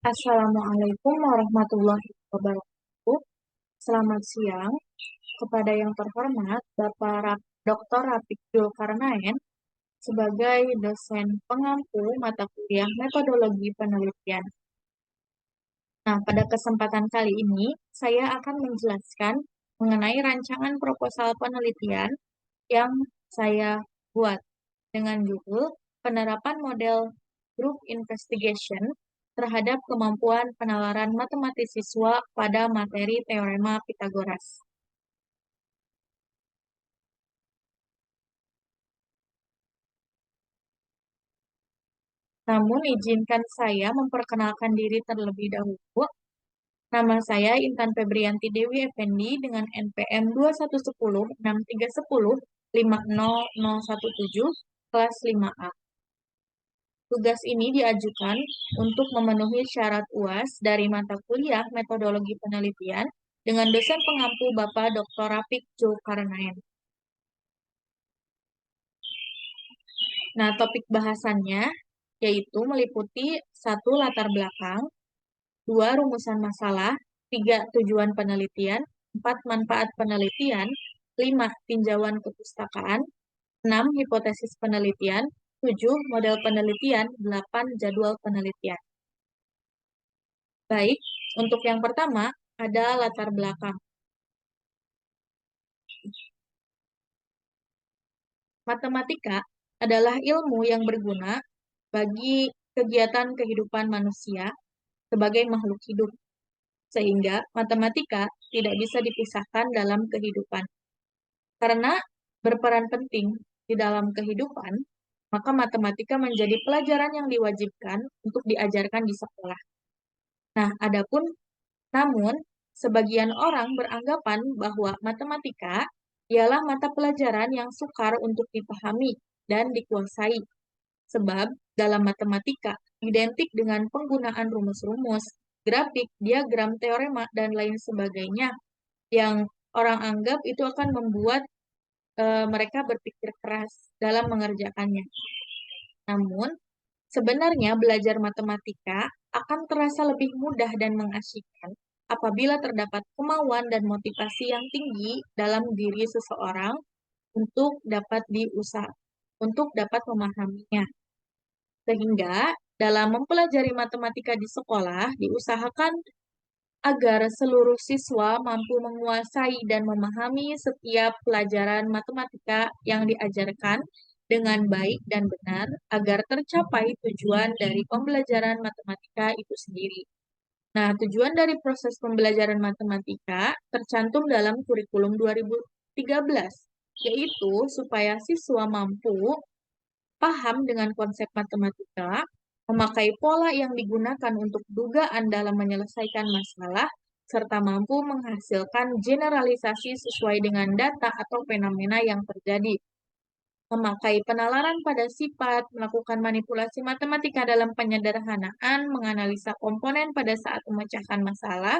Assalamualaikum warahmatullahi wabarakatuh. Selamat siang kepada yang terhormat Bapak Dr. Rafiq Zulkarnaen sebagai dosen pengampu mata kuliah metodologi penelitian. Nah, pada kesempatan kali ini saya akan menjelaskan mengenai rancangan proposal penelitian yang saya buat dengan judul Penerapan Model Group Investigation terhadap kemampuan penalaran matematis siswa pada materi Teorema Pitagoras. Namun, izinkan saya memperkenalkan diri terlebih dahulu. Nama saya Intan Febrianti Dewi Effendi dengan NPM 2110 6310 50017 kelas 5A. Tugas ini diajukan untuk memenuhi syarat UAS dari mata kuliah metodologi penelitian dengan dosen pengampu Bapak Dr. Rafiq Zulkarnaen. Nah, topik bahasannya yaitu meliputi 1. Latar belakang, 2. Rumusan masalah, 3. Tujuan penelitian, 4. Manfaat penelitian, 5. Tinjauan kepustakaan, 6. Hipotesis penelitian, 7. Model penelitian, 8. Jadwal penelitian. Baik, untuk yang pertama ada latar belakang. Matematika adalah ilmu yang berguna bagi kegiatan kehidupan manusia sebagai makhluk hidup, sehingga matematika tidak bisa dipisahkan dalam kehidupan. Karena berperan penting di dalam kehidupan, maka matematika menjadi pelajaran yang diwajibkan untuk diajarkan di sekolah. Nah, namun, sebagian orang beranggapan bahwa matematika ialah mata pelajaran yang sukar untuk dipahami dan dikuasai. Sebab dalam matematika identik dengan penggunaan rumus-rumus, grafik, diagram, teorema, dan lain sebagainya yang orang anggap itu akan membuat mereka berpikir keras dalam mengerjakannya. Namun, sebenarnya belajar matematika akan terasa lebih mudah dan mengasyikkan apabila terdapat kemauan dan motivasi yang tinggi dalam diri seseorang untuk dapat memahaminya. Sehingga dalam mempelajari matematika di sekolah diusahakan agar seluruh siswa mampu menguasai dan memahami setiap pelajaran matematika yang diajarkan dengan baik dan benar agar tercapai tujuan dari pembelajaran matematika itu sendiri. Nah, tujuan dari proses pembelajaran matematika tercantum dalam kurikulum 2013, yaitu supaya siswa mampu paham dengan konsep matematika, memakai pola yang digunakan untuk dugaan dalam menyelesaikan masalah, serta mampu menghasilkan generalisasi sesuai dengan data atau fenomena yang terjadi. Memakai penalaran pada sifat, melakukan manipulasi matematika dalam penyederhanaan, menganalisa komponen pada saat memecahkan masalah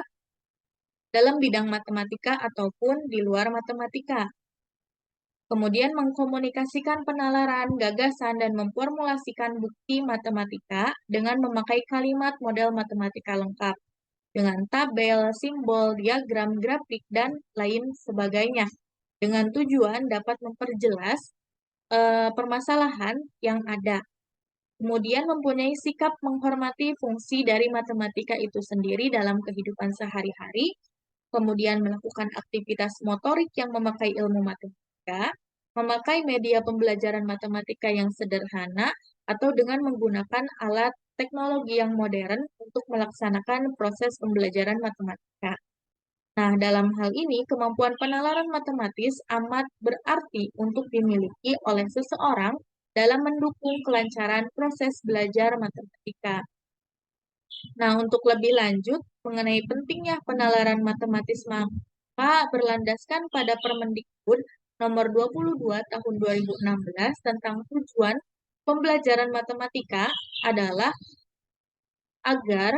dalam bidang matematika ataupun di luar matematika. Kemudian mengkomunikasikan penalaran, gagasan, dan memformulasikan bukti matematika dengan memakai kalimat model matematika lengkap, dengan tabel, simbol, diagram, grafik, dan lain sebagainya, dengan tujuan dapat memperjelas permasalahan yang ada. Kemudian mempunyai sikap menghormati fungsi dari matematika itu sendiri dalam kehidupan sehari-hari, kemudian melakukan aktivitas motorik yang memakai ilmu matematika, memakai media pembelajaran matematika yang sederhana, atau dengan menggunakan alat teknologi yang modern untuk melaksanakan proses pembelajaran matematika. Nah, dalam hal ini, kemampuan penalaran matematis amat berarti untuk dimiliki oleh seseorang dalam mendukung kelancaran proses belajar matematika. Nah, untuk lebih lanjut mengenai pentingnya penalaran matematis maka berlandaskan pada Permendikbud nomor 22 tahun 2016 tentang tujuan pembelajaran matematika adalah agar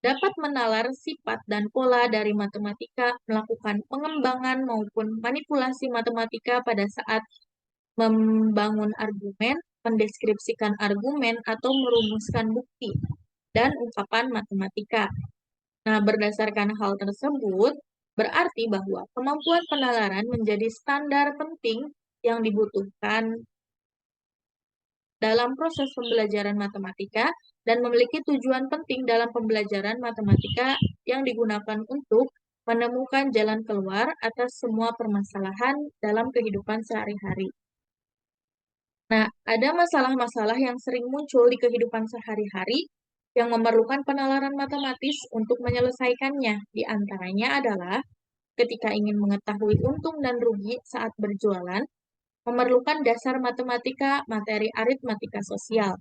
dapat menalar sifat dan pola dari matematika, melakukan pengembangan maupun manipulasi matematika pada saat membangun argumen, mendeskripsikan argumen, atau merumuskan bukti. dan ungkapan matematika. Nah, berdasarkan hal tersebut, berarti bahwa kemampuan penalaran menjadi standar penting yang dibutuhkan dalam proses pembelajaran matematika dan memiliki tujuan penting dalam pembelajaran matematika yang digunakan untuk menemukan jalan keluar atas semua permasalahan dalam kehidupan sehari-hari. Nah, ada masalah-masalah yang sering muncul di kehidupan sehari-hari yang memerlukan penalaran matematis untuk menyelesaikannya. Di antaranya adalah ketika ingin mengetahui untung dan rugi saat berjualan, memerlukan dasar matematika materi aritmatika sosial.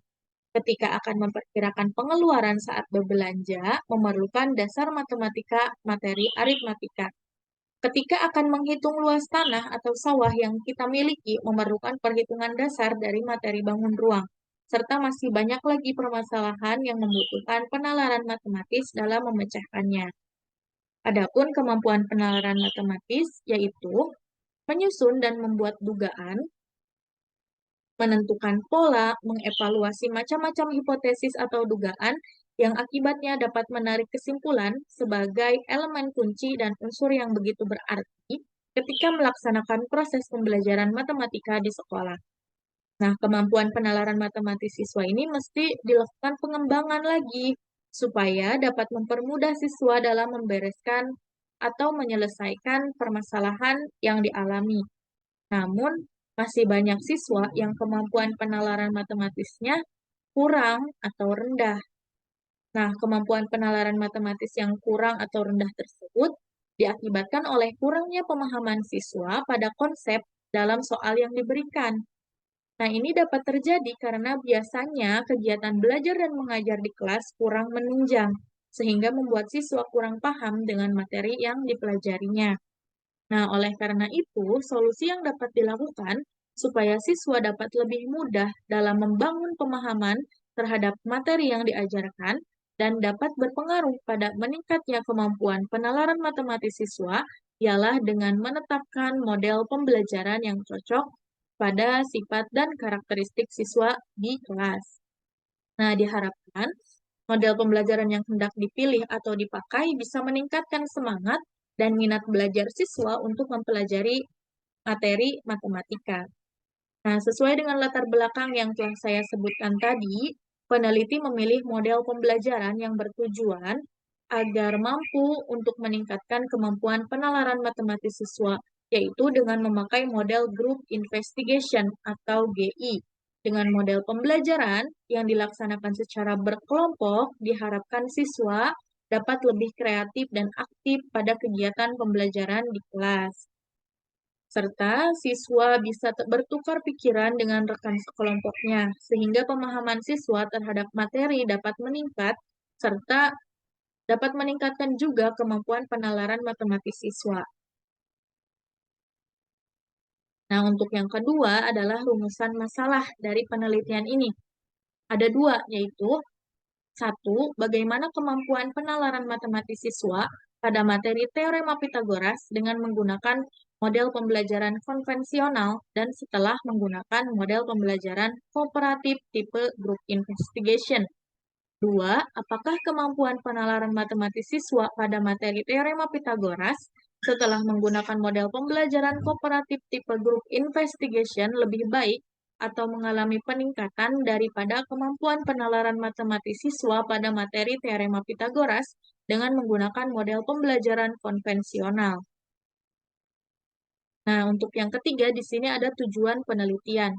Ketika akan memperkirakan pengeluaran saat berbelanja, memerlukan dasar matematika materi aritmatika. Ketika akan menghitung luas tanah atau sawah yang kita miliki, memerlukan perhitungan dasar dari materi bangun ruang, serta masih banyak lagi permasalahan yang membutuhkan penalaran matematis dalam memecahkannya. Adapun kemampuan penalaran matematis yaitu menyusun dan membuat dugaan, menentukan pola, mengevaluasi macam-macam hipotesis atau dugaan yang akibatnya dapat menarik kesimpulan sebagai elemen kunci dan unsur yang begitu berarti ketika melaksanakan proses pembelajaran matematika di sekolah. Nah, kemampuan penalaran matematis siswa ini mesti dilakukan pengembangan lagi supaya dapat mempermudah siswa dalam membereskan atau menyelesaikan permasalahan yang dialami. Namun, masih banyak siswa yang kemampuan penalaran matematisnya kurang atau rendah. Nah, kemampuan penalaran matematis yang kurang atau rendah tersebut diakibatkan oleh kurangnya pemahaman siswa pada konsep dalam soal yang diberikan. Nah, ini dapat terjadi karena biasanya kegiatan belajar dan mengajar di kelas kurang menunjang, sehingga membuat siswa kurang paham dengan materi yang dipelajarinya. Nah, oleh karena itu, solusi yang dapat dilakukan supaya siswa dapat lebih mudah dalam membangun pemahaman terhadap materi yang diajarkan dan dapat berpengaruh pada meningkatnya kemampuan penalaran matematis siswa ialah dengan menetapkan model pembelajaran yang cocok pada sifat dan karakteristik siswa di kelas. Nah, diharapkan model pembelajaran yang hendak dipilih atau dipakai bisa meningkatkan semangat dan minat belajar siswa untuk mempelajari materi matematika. Nah, sesuai dengan latar belakang yang telah saya sebutkan tadi, peneliti memilih model pembelajaran yang bertujuan agar mampu untuk meningkatkan kemampuan penalaran matematis siswa, yaitu dengan memakai model Group Investigation atau GI. Dengan model pembelajaran yang dilaksanakan secara berkelompok, diharapkan siswa dapat lebih kreatif dan aktif pada kegiatan pembelajaran di kelas serta siswa bisa bertukar pikiran dengan rekan sekelompoknya, sehingga pemahaman siswa terhadap materi dapat meningkat, serta dapat meningkatkan juga kemampuan penalaran matematis siswa. Nah, untuk yang kedua adalah rumusan masalah dari penelitian ini. Ada dua, yaitu satu, bagaimana kemampuan penalaran matematis siswa pada materi teorema Pitagoras dengan menggunakan model pembelajaran konvensional dan setelah menggunakan model pembelajaran kooperatif tipe group investigation. Dua, apakah kemampuan penalaran matematis siswa pada materi teorema Pitagoras setelah menggunakan model pembelajaran kooperatif tipe group investigation lebih baik atau mengalami peningkatan daripada kemampuan penalaran matematis siswa pada materi teorema Pitagoras dengan menggunakan model pembelajaran konvensional. Nah, untuk yang ketiga di sini ada tujuan penelitian.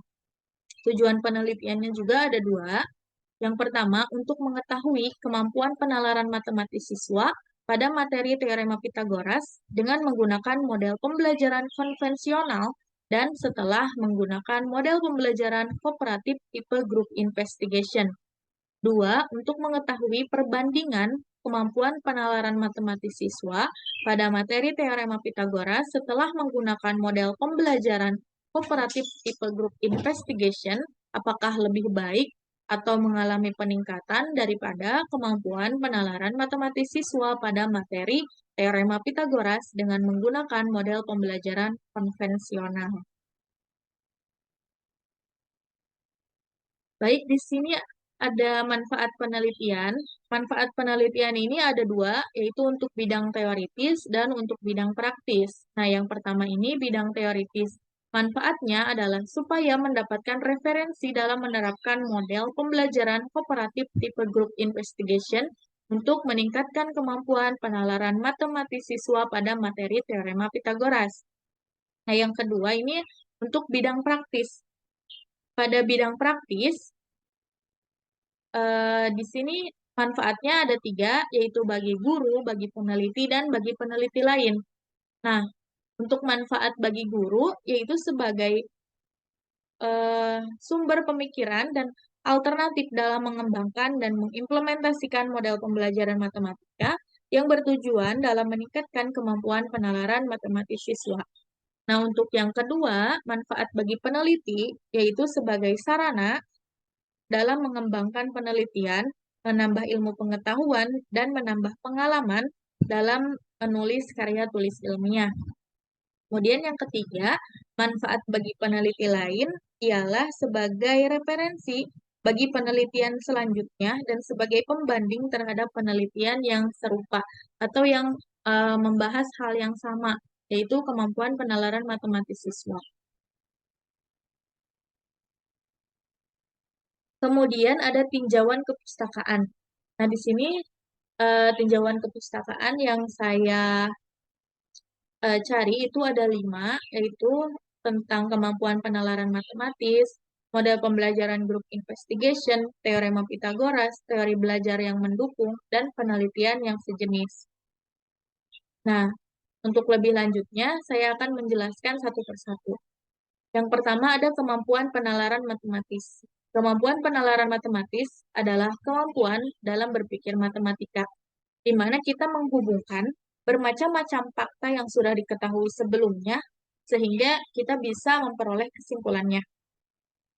Tujuan penelitiannya juga ada dua. Yang pertama, untuk mengetahui kemampuan penalaran matematis siswa pada materi teorema Pitagoras dengan menggunakan model pembelajaran konvensional dan setelah menggunakan model pembelajaran kooperatif tipe group investigation. Dua, untuk mengetahui perbandingan kemampuan penalaran matematis siswa pada materi teorema Pitagoras setelah menggunakan model pembelajaran kooperatif tipe group investigation, apakah lebih baik atau mengalami peningkatan daripada kemampuan penalaran matematis siswa pada materi teorema Pitagoras dengan menggunakan model pembelajaran konvensional. Baik, di sini ada manfaat penelitian. Manfaat penelitian ini ada dua, yaitu untuk bidang teoritis dan untuk bidang praktis. Nah, yang pertama ini bidang teoritis. Manfaatnya adalah supaya mendapatkan referensi dalam menerapkan model pembelajaran kooperatif tipe group investigation untuk meningkatkan kemampuan penalaran matematis siswa pada materi teorema Pitagoras. Nah, yang kedua ini untuk bidang praktis. Pada bidang praktis, di sini manfaatnya ada tiga, yaitu bagi guru, bagi peneliti, dan bagi peneliti lain. Nah, untuk manfaat bagi guru, yaitu sebagai sumber pemikiran dan alternatif dalam mengembangkan dan mengimplementasikan model pembelajaran matematika yang bertujuan dalam meningkatkan kemampuan penalaran matematis siswa. Nah, untuk yang kedua, manfaat bagi peneliti, yaitu sebagai sarana dalam mengembangkan penelitian, menambah ilmu pengetahuan, dan menambah pengalaman dalam menulis karya tulis ilmiah. Kemudian yang ketiga, manfaat bagi peneliti lain ialah sebagai referensi bagi penelitian selanjutnya dan sebagai pembanding terhadap penelitian yang serupa atau yang membahas hal yang sama, yaitu kemampuan penalaran matematis siswa. Kemudian ada tinjauan kepustakaan. Nah, di sini tinjauan kepustakaan yang saya cari itu ada 5, yaitu tentang kemampuan penalaran matematis, model pembelajaran group investigation, teorema Pitagoras, teori belajar yang mendukung, dan penelitian yang sejenis. Nah, untuk lebih lanjutnya, saya akan menjelaskan satu persatu. Yang pertama ada kemampuan penalaran matematis. Kemampuan penalaran matematis adalah kemampuan dalam berpikir matematika, di mana kita menghubungkan bermacam-macam fakta yang sudah diketahui sebelumnya, sehingga kita bisa memperoleh kesimpulannya.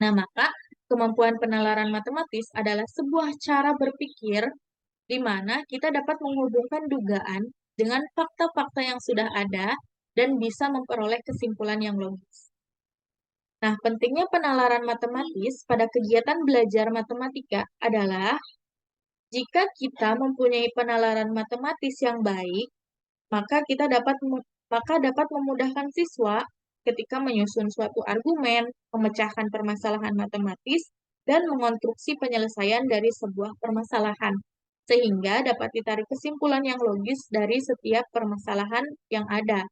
Nah, maka kemampuan penalaran matematis adalah sebuah cara berpikir di mana kita dapat menghubungkan dugaan dengan fakta-fakta yang sudah ada dan bisa memperoleh kesimpulan yang logis. Nah, pentingnya penalaran matematis pada kegiatan belajar matematika adalah jika kita mempunyai penalaran matematis yang baik, maka dapat memudahkan siswa ketika menyusun suatu argumen, memecahkan permasalahan matematis, dan mengonstruksi penyelesaian dari sebuah permasalahan, sehingga dapat ditarik kesimpulan yang logis dari setiap permasalahan yang ada.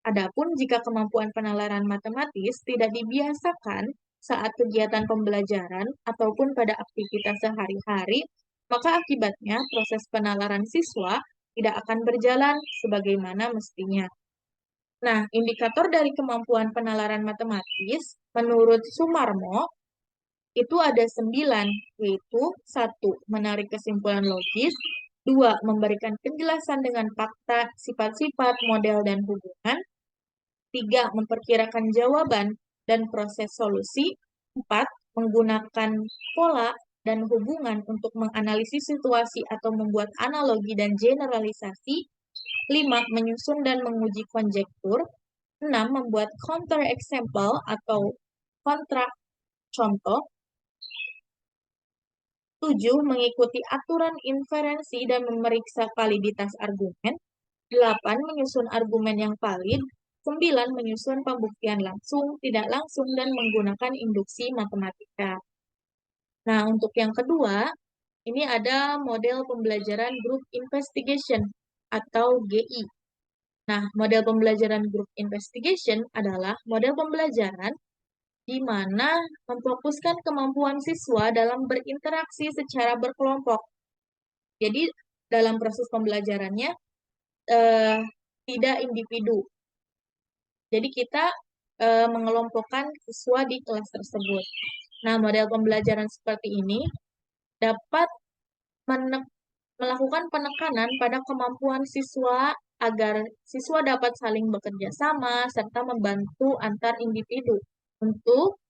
Adapun jika kemampuan penalaran matematis tidak dibiasakan saat kegiatan pembelajaran ataupun pada aktivitas sehari-hari, maka akibatnya proses penalaran siswa tidak akan berjalan sebagaimana mestinya. Nah, indikator dari kemampuan penalaran matematis menurut Sumarmo itu ada 9, yaitu 1. Menarik kesimpulan logis, 2. Memberikan penjelasan dengan fakta, sifat-sifat, model, dan hubungan, 3. Memperkirakan jawaban dan proses solusi. 4. Menggunakan pola dan hubungan untuk menganalisis situasi atau membuat analogi dan generalisasi. 5. Menyusun dan menguji konjektur. 6. Membuat counter example atau kontra contoh. 7. Mengikuti aturan inferensi dan memeriksa validitas argumen. 8. Menyusun argumen yang valid. 9. Menyusun pembuktian langsung, tidak langsung, dan menggunakan induksi matematika. Nah, untuk yang kedua, ini ada model pembelajaran group investigation atau GI. Nah, model pembelajaran group investigation adalah model pembelajaran di mana memfokuskan kemampuan siswa dalam berinteraksi secara berkelompok. Jadi, dalam proses pembelajarannya, tidak individu. Jadi kita mengelompokkan siswa di kelas tersebut. Nah, model pembelajaran seperti ini dapat melakukan penekanan pada kemampuan siswa agar siswa dapat saling bekerja sama serta membantu antar individu untuk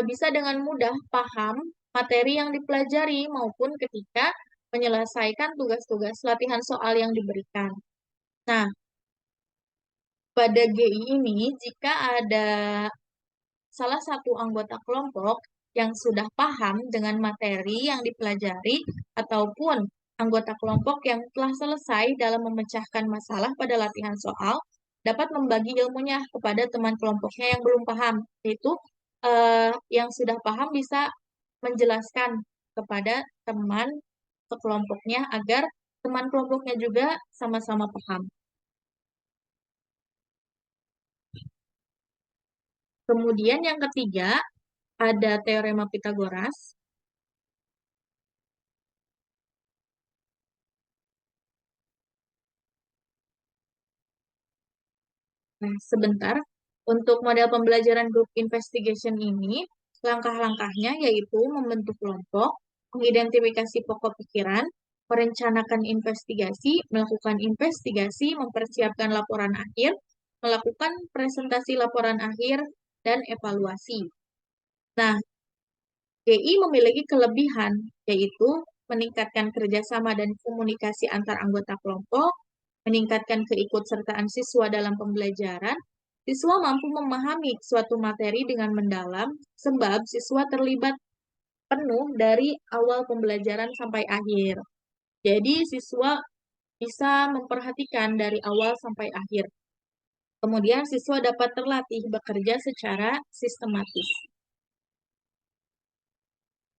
bisa dengan mudah paham materi yang dipelajari maupun ketika menyelesaikan tugas-tugas latihan soal yang diberikan. Nah, pada GI ini, jika ada salah satu anggota kelompok yang sudah paham dengan materi yang dipelajari ataupun anggota kelompok yang telah selesai dalam memecahkan masalah pada latihan soal dapat membagi ilmunya kepada teman kelompoknya yang belum paham, yaitu yang sudah paham bisa menjelaskan kepada teman sekelompoknya agar teman kelompoknya juga sama-sama paham. Kemudian yang ketiga, ada teorema Pitagoras. Nah, sebentar. Untuk model pembelajaran group investigation ini, langkah-langkahnya yaitu membentuk kelompok, mengidentifikasi pokok pikiran, merencanakan investigasi, melakukan investigasi, mempersiapkan laporan akhir, melakukan presentasi laporan akhir, dan evaluasi. Nah, GI memiliki kelebihan, yaitu meningkatkan kerjasama dan komunikasi antar anggota kelompok, meningkatkan keikutsertaan siswa dalam pembelajaran. Siswa mampu memahami suatu materi dengan mendalam, sebab siswa terlibat penuh dari awal pembelajaran sampai akhir. Jadi, siswa bisa memperhatikan dari awal sampai akhir. Kemudian, siswa dapat terlatih bekerja secara sistematis.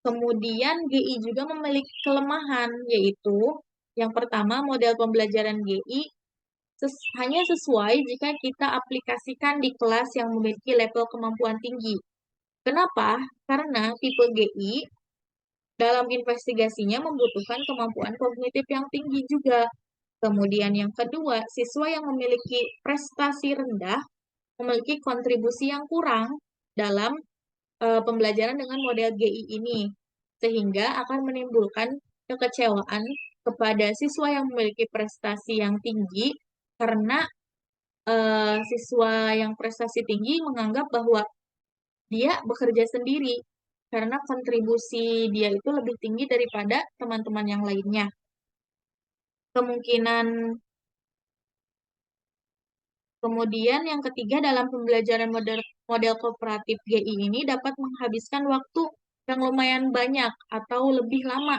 Kemudian GI juga memiliki kelemahan, yaitu yang pertama model pembelajaran GI hanya sesuai jika kita aplikasikan di kelas yang memiliki level kemampuan tinggi. Kenapa? Karena tipe GI dalam investigasinya membutuhkan kemampuan kognitif yang tinggi juga. Kemudian yang kedua, siswa yang memiliki prestasi rendah memiliki kontribusi yang kurang dalam pembelajaran dengan model GI ini, sehingga akan menimbulkan kekecewaan kepada siswa yang memiliki prestasi yang tinggi karena siswa yang prestasi tinggi menganggap bahwa dia bekerja sendiri karena kontribusi dia itu lebih tinggi daripada teman-teman yang lainnya. Kemungkinan Kemudian yang ketiga dalam pembelajaran model kooperatif GI ini dapat menghabiskan waktu yang lumayan banyak atau lebih lama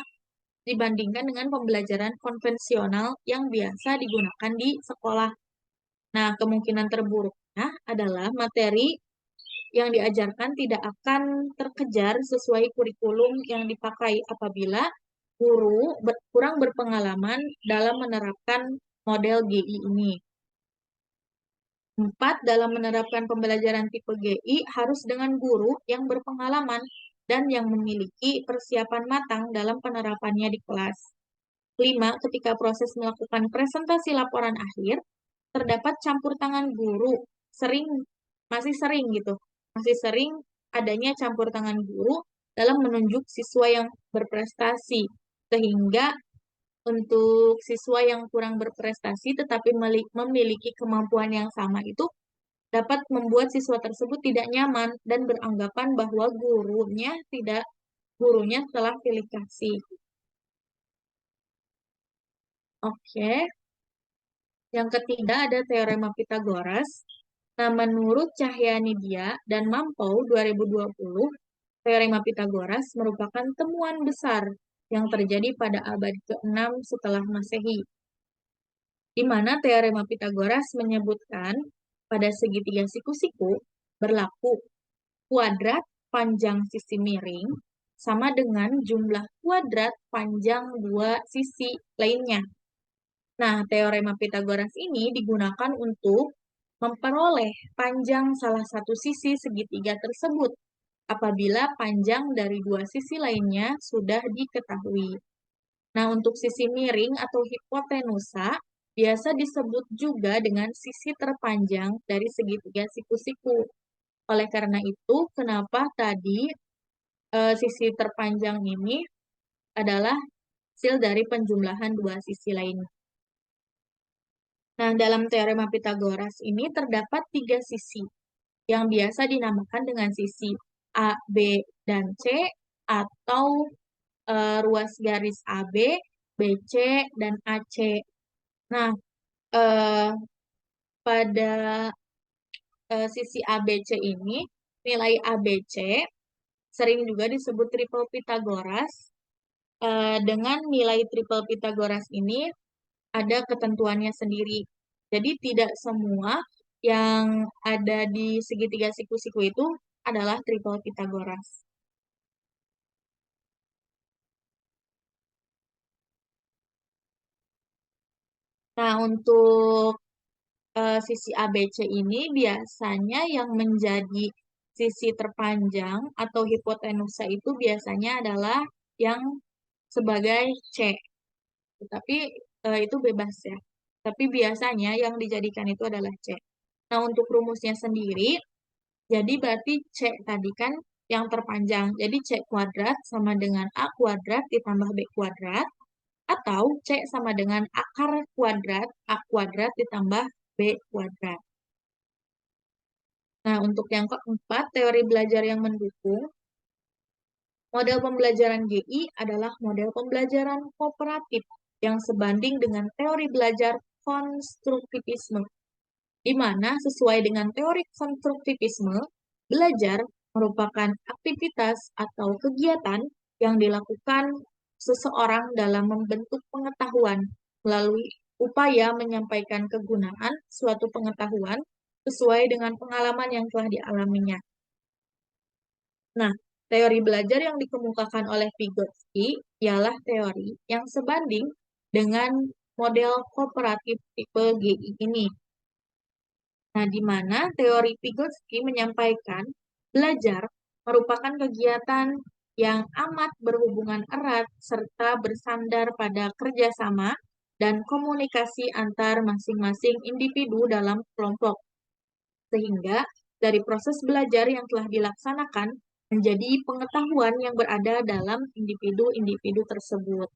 dibandingkan dengan pembelajaran konvensional yang biasa digunakan di sekolah. Nah, kemungkinan terburuknya adalah materi yang diajarkan tidak akan terkejar sesuai kurikulum yang dipakai apabila guru kurang berpengalaman dalam menerapkan model GI ini. 4. Dalam menerapkan pembelajaran tipe GI harus dengan guru yang berpengalaman dan yang memiliki persiapan matang dalam penerapannya di kelas. 5. Ketika proses melakukan presentasi laporan akhir, terdapat campur tangan guru, masih sering gitu, masih sering adanya campur tangan guru dalam menunjuk siswa yang berprestasi, sehingga untuk siswa yang kurang berprestasi tetapi memiliki kemampuan yang sama itu dapat membuat siswa tersebut tidak nyaman dan beranggapan bahwa gurunya telah pilih kasih. Oke. Yang ketiga ada teorema Pitagoras. Nah, menurut Cahyanidia dan Mampou 2020, teorema Pitagoras merupakan temuan besar yang terjadi pada abad ke-6 setelah Masehi, di mana teorema Pitagoras menyebutkan pada segitiga siku-siku berlaku kuadrat panjang sisi miring sama dengan jumlah kuadrat panjang dua sisi lainnya. Nah, teorema Pitagoras ini digunakan untuk memperoleh panjang salah satu sisi segitiga tersebut apabila panjang dari dua sisi lainnya sudah diketahui. Nah, untuk sisi miring atau hipotenusa biasa disebut juga dengan sisi terpanjang dari segitiga siku-siku. Oleh karena itu, kenapa tadi sisi terpanjang ini adalah hasil dari penjumlahan dua sisi lainnya. Nah, dalam teorema Pitagoras ini terdapat tiga sisi yang biasa dinamakan dengan sisi A, B, dan C atau ruas garis AB, BC, dan AC. Nah, eh, pada sisi ABC ini, nilai ABC sering juga disebut triple Pythagoras. Dengan nilai triple Pythagoras ini ada ketentuannya sendiri. Jadi tidak semua yang ada di segitiga siku-siku itu adalah triple Pythagoras. Nah, untuk sisi ABC ini biasanya yang menjadi sisi terpanjang atau hipotenusa itu biasanya adalah yang sebagai C. Tapi itu bebas ya. Tapi biasanya yang dijadikan itu adalah C. Nah, untuk rumusnya sendiri, jadi berarti C tadi kan yang terpanjang. Jadi C kuadrat sama dengan A kuadrat ditambah B kuadrat. Atau C sama dengan akar kuadrat A kuadrat ditambah B kuadrat. Nah, untuk yang keempat, teori belajar yang mendukung, model pembelajaran GI adalah model pembelajaran kooperatif yang sebanding dengan teori belajar konstruktivisme, di mana sesuai dengan teori konstruktivisme, belajar merupakan aktivitas atau kegiatan yang dilakukan seseorang dalam membentuk pengetahuan melalui upaya menyampaikan kegunaan suatu pengetahuan sesuai dengan pengalaman yang telah dialaminya. Nah, teori belajar yang dikemukakan oleh Vygotsky ialah teori yang sebanding dengan model kooperatif tipe GI ini. Nah, di mana teori Vygotsky menyampaikan belajar merupakan kegiatan yang amat berhubungan erat serta bersandar pada kerjasama dan komunikasi antar masing-masing individu dalam kelompok. Sehingga dari proses belajar yang telah dilaksanakan menjadi pengetahuan yang berada dalam individu-individu tersebut.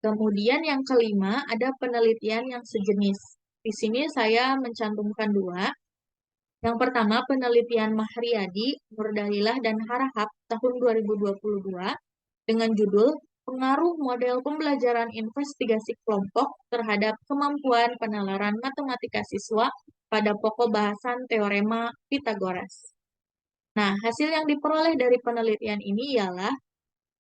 Kemudian yang kelima, ada penelitian yang sejenis. Di sini saya mencantumkan dua. Yang pertama, penelitian Mahriyadi, Nurdalilah, dan Harahap tahun 2022 dengan judul Pengaruh Model Pembelajaran Investigasi Kelompok terhadap Kemampuan Penalaran Matematika Siswa pada Pokok Bahasan Teorema Pythagoras. Nah, hasil yang diperoleh dari penelitian ini ialah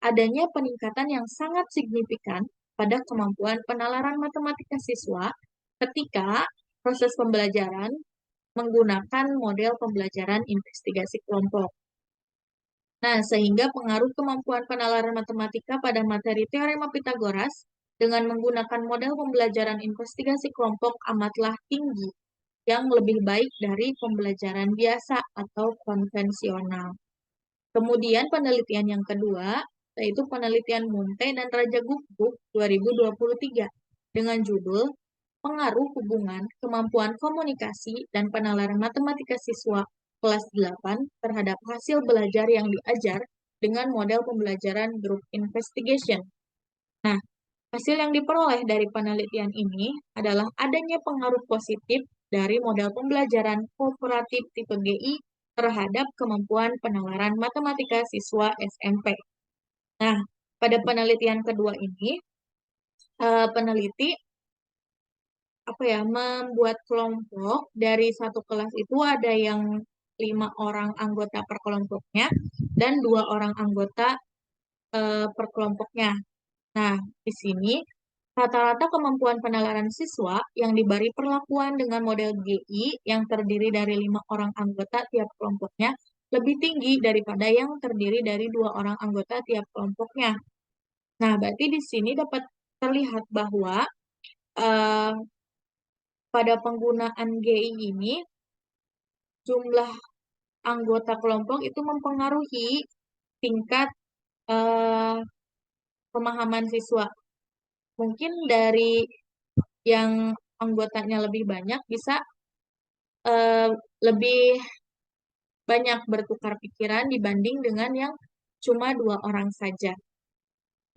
adanya peningkatan yang sangat signifikan pada kemampuan penalaran matematika siswa ketika proses pembelajaran menggunakan model pembelajaran investigasi kelompok. Nah, sehingga pengaruh kemampuan penalaran matematika pada materi teorema Pythagoras dengan menggunakan model pembelajaran investigasi kelompok amatlah tinggi, yang lebih baik dari pembelajaran biasa atau konvensional. Kemudian penelitian yang kedua, yaitu penelitian Munte dan Raja Guguk 2023 dengan judul Pengaruh Hubungan Kemampuan Komunikasi dan Penalaran Matematika Siswa kelas 8 terhadap hasil belajar yang diajar dengan model pembelajaran group investigation. Nah, hasil yang diperoleh dari penelitian ini adalah adanya pengaruh positif dari model pembelajaran kooperatif tipe GI terhadap kemampuan penalaran matematika siswa SMP. Nah, pada penelitian kedua ini, peneliti membuat kelompok dari satu kelas itu ada yang 5 orang anggota per kelompoknya dan 2 orang anggota per kelompoknya. Nah, di sini rata-rata kemampuan penalaran siswa yang diberi perlakuan dengan model GI yang terdiri dari 5 orang anggota tiap kelompoknya lebih tinggi daripada yang terdiri dari 2 orang anggota tiap kelompoknya. Nah, berarti di sini dapat terlihat bahwa eh, pada penggunaan GI ini jumlah anggota kelompok itu mempengaruhi tingkat eh, pemahaman siswa. Mungkin dari yang anggotanya lebih banyak bisa eh, lebih banyak bertukar pikiran dibanding dengan yang cuma 2 orang saja.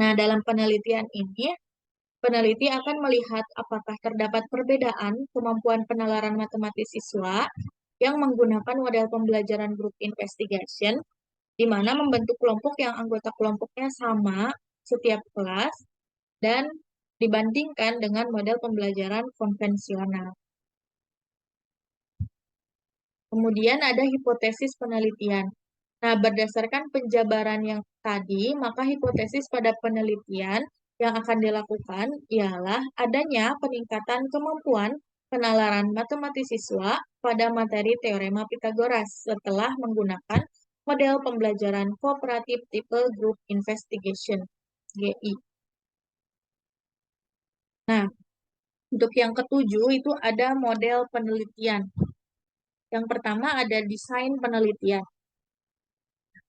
Nah, dalam penelitian ini, peneliti akan melihat apakah terdapat perbedaan kemampuan penalaran matematis siswa yang menggunakan model pembelajaran group investigation, di mana membentuk kelompok yang anggota kelompoknya sama setiap kelas, dan dibandingkan dengan model pembelajaran konvensional. Kemudian ada hipotesis penelitian. Nah, berdasarkan penjabaran yang tadi, maka hipotesis pada penelitian yang akan dilakukan ialah adanya peningkatan kemampuan penalaran matematisiswa pada materi teorema Pitagoras setelah menggunakan model pembelajaran kooperatif tipe Group Investigation, GI. Nah, untuk yang ketujuh itu ada model penelitian. Yang pertama ada desain penelitian.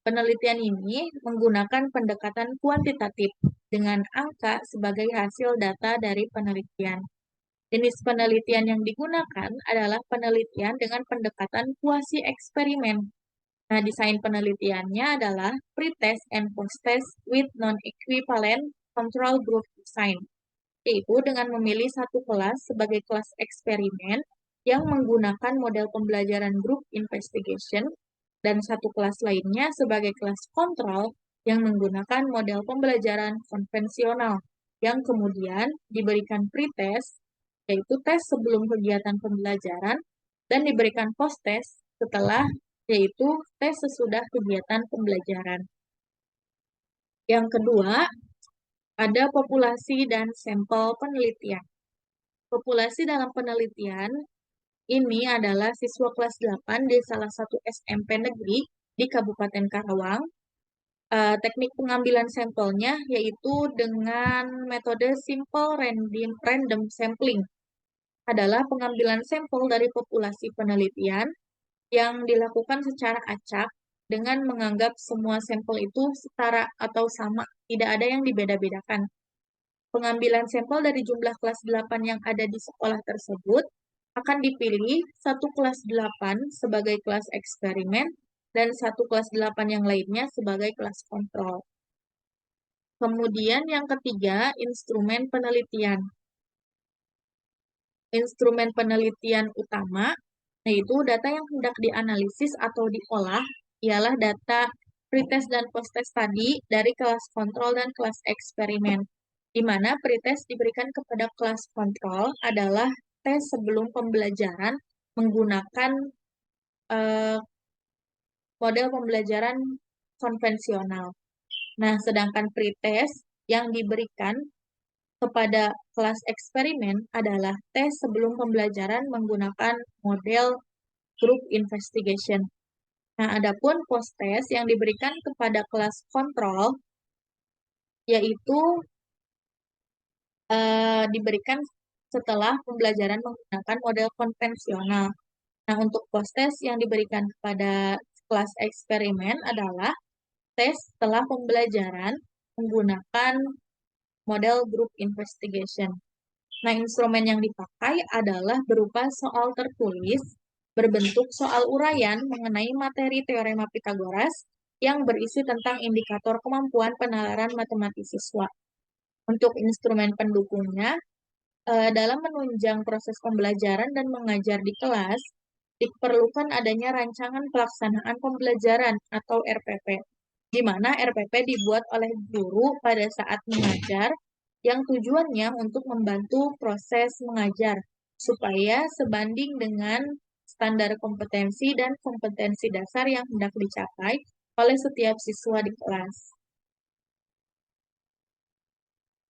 Penelitian ini menggunakan pendekatan kuantitatif dengan angka sebagai hasil data dari penelitian. Jenis penelitian yang digunakan adalah penelitian dengan pendekatan kuasi eksperimen. Nah, desain penelitiannya adalah pre-test and post-test with non-equivalent control group design, yaitu dengan memilih satu kelas sebagai kelas eksperimen yang menggunakan model pembelajaran group investigation dan satu kelas lainnya sebagai kelas kontrol yang menggunakan model pembelajaran konvensional yang kemudian diberikan pretest, yaitu tes sebelum kegiatan pembelajaran, dan diberikan post-test setelah, yaitu tes sesudah kegiatan pembelajaran. Yang kedua, ada populasi dan sampel penelitian. Populasi dalam penelitian ini adalah siswa kelas 8 di salah satu SMP negeri di Kabupaten Karawang. Teknik pengambilan sampelnya yaitu dengan metode simple random sampling. Adalah pengambilan sampel dari populasi penelitian yang dilakukan secara acak dengan menganggap semua sampel itu setara atau sama, tidak ada yang dibeda-bedakan. Pengambilan sampel dari jumlah kelas 8 yang ada di sekolah tersebut akan dipilih satu kelas 8 sebagai kelas eksperimen dan satu kelas 8 yang lainnya sebagai kelas kontrol. Kemudian yang ketiga, instrumen penelitian. Instrumen penelitian utama, yaitu data yang hendak dianalisis atau diolah, ialah data pretest dan posttest tadi dari kelas kontrol dan kelas eksperimen, di mana pretest diberikan kepada kelas kontrol adalah tes sebelum pembelajaran menggunakan model pembelajaran konvensional. Nah, sedangkan pretest yang diberikan kepada kelas eksperimen adalah tes sebelum pembelajaran menggunakan model group investigation. Nah, adapun post-test yang diberikan kepada kelas kontrol yaitu diberikan setelah pembelajaran menggunakan model konvensional. Nah, untuk post-test yang diberikan kepada kelas eksperimen adalah tes setelah pembelajaran menggunakan model group investigation. Nah, instrumen yang dipakai adalah berupa soal tertulis berbentuk soal uraian mengenai materi teorema Pitagoras yang berisi tentang indikator kemampuan penalaran matematisiswa. Untuk instrumen pendukungnya, dalam menunjang proses pembelajaran dan mengajar di kelas, diperlukan adanya rancangan pelaksanaan pembelajaran atau RPP, di mana RPP dibuat oleh guru pada saat mengajar yang tujuannya untuk membantu proses mengajar supaya sebanding dengan standar kompetensi dan kompetensi dasar yang hendak dicapai oleh setiap siswa di kelas.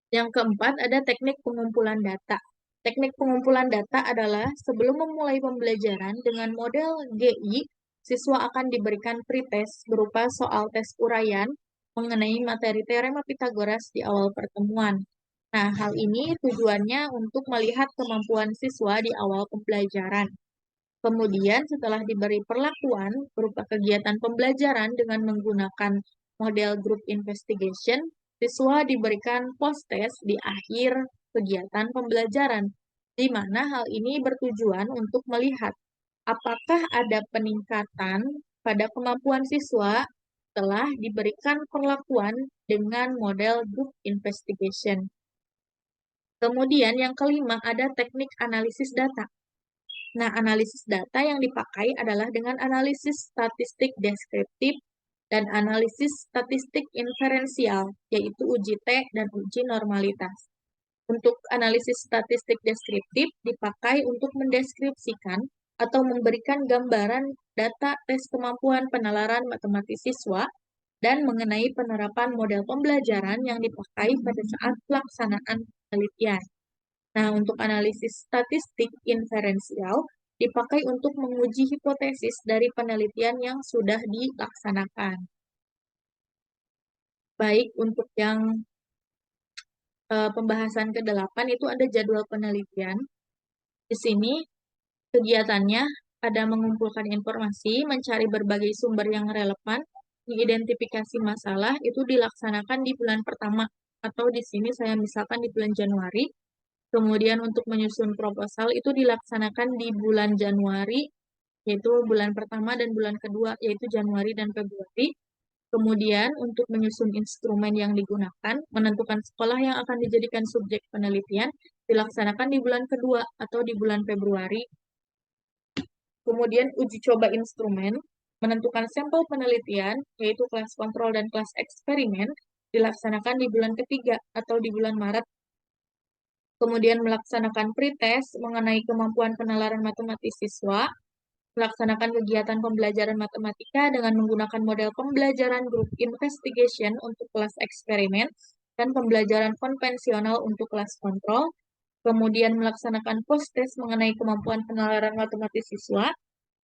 Yang keempat ada teknik pengumpulan data. Teknik pengumpulan data adalah sebelum memulai pembelajaran dengan model GI, siswa akan diberikan pretest berupa soal tes uraian mengenai materi teorema Pitagoras di awal pertemuan. Nah, hal ini tujuannya untuk melihat kemampuan siswa di awal pembelajaran. Kemudian setelah diberi perlakuan berupa kegiatan pembelajaran dengan menggunakan model group investigation, siswa diberikan post-test di akhir kegiatan pembelajaran, di mana hal ini bertujuan untuk melihat apakah ada peningkatan pada kemampuan siswa setelah diberikan perlakuan dengan model group investigation. Kemudian yang kelima ada teknik analisis data. Nah, analisis data yang dipakai adalah dengan analisis statistik deskriptif dan analisis statistik inferensial, yaitu uji T dan uji normalitas. Untuk analisis statistik deskriptif dipakai untuk mendeskripsikan atau memberikan gambaran data tes kemampuan penalaran matematis siswa dan mengenai penerapan model pembelajaran yang dipakai pada saat pelaksanaan penelitian. Nah, untuk analisis statistik inferensial dipakai untuk menguji hipotesis dari penelitian yang sudah dilaksanakan. Baik, untuk yang pembahasan ke-8 itu ada jadwal penelitian. Di sini kegiatannya ada mengumpulkan informasi, mencari berbagai sumber yang relevan, mengidentifikasi masalah, itu dilaksanakan di bulan pertama, atau di sini saya misalkan di bulan Januari. Kemudian untuk menyusun proposal itu dilaksanakan di bulan Januari, yaitu bulan pertama dan bulan kedua, yaitu Januari dan Februari. Kemudian untuk menyusun instrumen yang digunakan, menentukan sekolah yang akan dijadikan subjek penelitian, dilaksanakan di bulan kedua atau di bulan Februari. Kemudian uji coba instrumen, menentukan sampel penelitian, yaitu kelas kontrol dan kelas eksperimen, dilaksanakan di bulan ketiga atau di bulan Maret. Kemudian melaksanakan pretest mengenai kemampuan penalaran matematis siswa, melaksanakan kegiatan pembelajaran matematika dengan menggunakan model pembelajaran group investigation untuk kelas eksperimen dan pembelajaran konvensional untuk kelas kontrol, kemudian melaksanakan post-test mengenai kemampuan penalaran matematis siswa,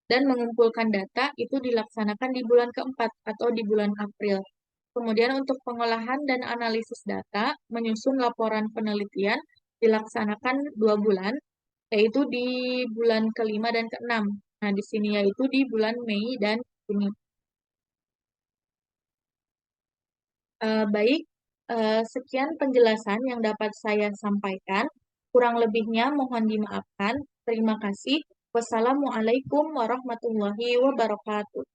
dan mengumpulkan data itu dilaksanakan di bulan keempat atau di bulan April. Kemudian untuk pengolahan dan analisis data, menyusun laporan penelitian dilaksanakan 2 bulan, yaitu di bulan kelima dan keenam. Nah, di sini yaitu di bulan Mei dan Juni. Baik, sekian penjelasan yang dapat saya sampaikan. Kurang lebihnya mohon dimaafkan. Terima kasih. Wassalamualaikum warahmatullahi wabarakatuh.